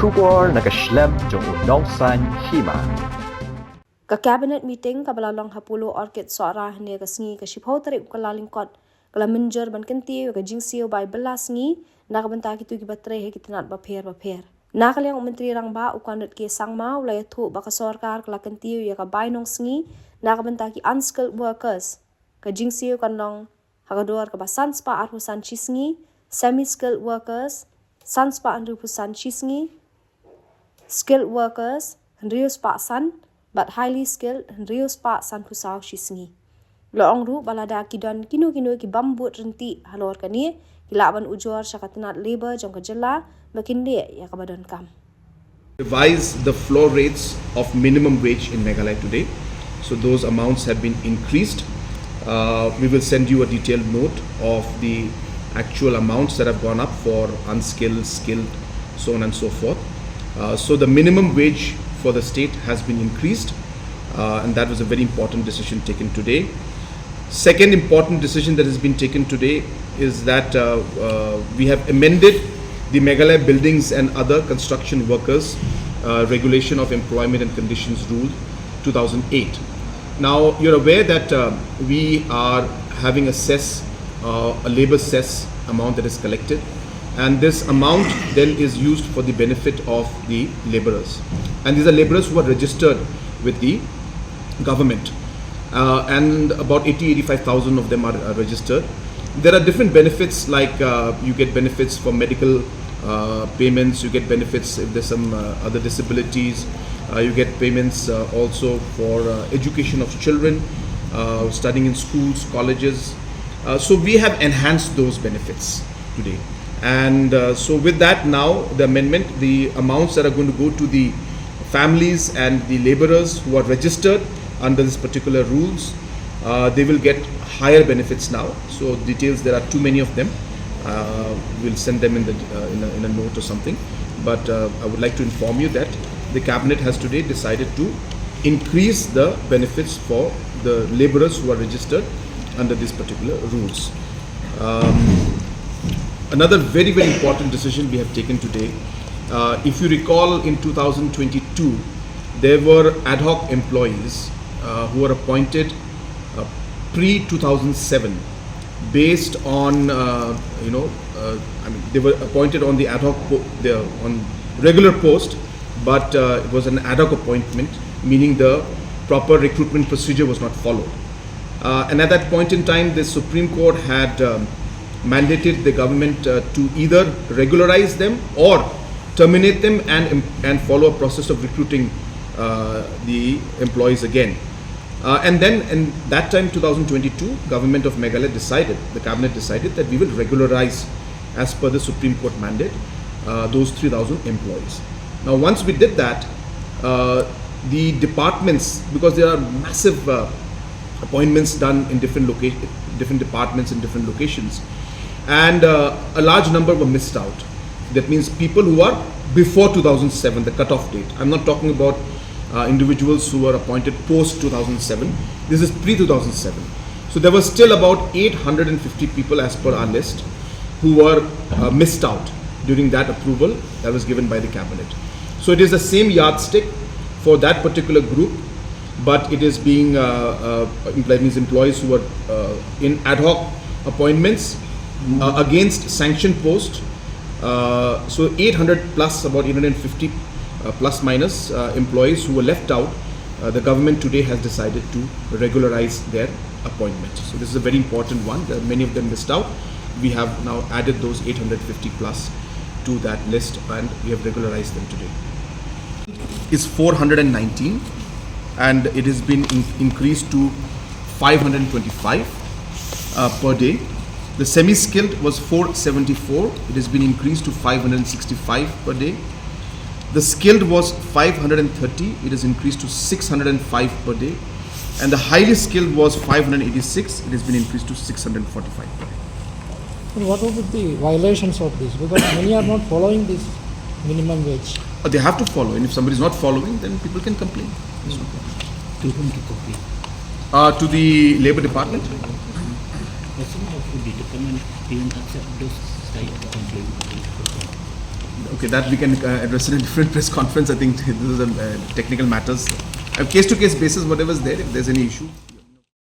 Shubor nakaslem jong unongsan Hima. Ka cabinet meeting kabalalong hapulo orchid soara hne ka Sngi ka shipho tarik kalalingkot kala Mynjur ban Kyntiew ka Kyntiew by Bylla Sngi nakabanta kitu ki batre he Tnat ba pher nakaliang menteri rang ba ukanut ke sangma ulaya thu ba ka Sorkar kala Kyntiew ya ka bainong Sngi nakabanta ki unskilled workers ka Kyntiew kanong hagador ka ba sanspa arhusan Sngi semi skilled workers sanspa arhusan Sngi skilled workers Ryntieh pa san but highly skilled Ryntieh pa san pusau Sngi loong ru balada kidon kinu ki bambut Ryntieh halor kani kilaban ujor syakatnat labor jong kajela makinde ya kabadon kam revise the floor rates of minimum wage in Meghalaya today. So those amounts have been increased. We will send you a detailed note of the actual amounts that have gone up for unskilled, skilled, so on and so forth. So the minimum wage for the state has been increased, and that was a very important decision taken today. Second important decision that has been taken today is that we have amended the Meghalaya Buildings and Other Construction Workers Regulation of Employment and Conditions Rule 2008. Now you're aware that we are having a cess, a labor cess amount that is collected, and this amount then is used for the benefit of the laborers, and these are laborers who are registered with the government, and about 85,000 of them are registered. There are different benefits, like you get benefits for medical payments, you get benefits if there's some other disabilities, you get payments also for education of children studying in schools, colleges. So we have enhanced those benefits today, and so with that, now the amendment, the amounts that are going to go to the families and the laborers who are registered under this particular rules, they will get higher benefits now. So details, there are too many of them. We'll send them in a note or something. But I would like to inform you that the cabinet has today decided to increase the benefits for the laborers who are registered under these particular rules. Another very important decision we have taken today. If you recall, in 2022, there were ad hoc employees who were appointed pre-2007 based on, they were appointed on the ad hoc, on regular post, but it was an ad hoc appointment, meaning the proper recruitment procedure was not followed. And at that point in time, the Supreme Court had mandated the government to either regularize them or terminate them and follow a process of recruiting the employees again. And then in that time, 2022, government of Meghalaya decided, the cabinet decided that we will regularize, as per the Supreme Court mandate, those 3,000 employees. Now, once we did that, the departments, because there are massive appointments done in different departments in different locations, and a large number were missed out. That means people who are before 2007, the cutoff date. I'm not talking about individuals who were appointed post 2007. This is pre 2007. So there were still about 850 people as per our list who were missed out during that approval that was given by the cabinet. So it is the same yardstick for that particular group, but it is being means employees who were in ad hoc appointments against sanctioned post. So 800 plus, about 850 plus minus employees who were left out, the government today has decided to regularize their appointment. So this is a very important one. There are many of them missed out. We have now added those 850 plus to that list, and we have regularized them today. It's 419, and it has been increased to 525 per day. The semi-skilled was 474. It has been increased to 565 per day. The skilled was 530. It has increased to 605 per day. And the highly skilled was 586. It has been increased to 645 per day. And what would be the violations of this? Because many are not following this minimum wage. They have to follow, and if somebody is not following, then people can complain. There's no problem. To whom to complain? To the Labour Department. Does the department even accept those type of complaints? Okay, that we can address in a different press conference. I think this is technical matters. Case to case basis, whatever is there, if there's any issue.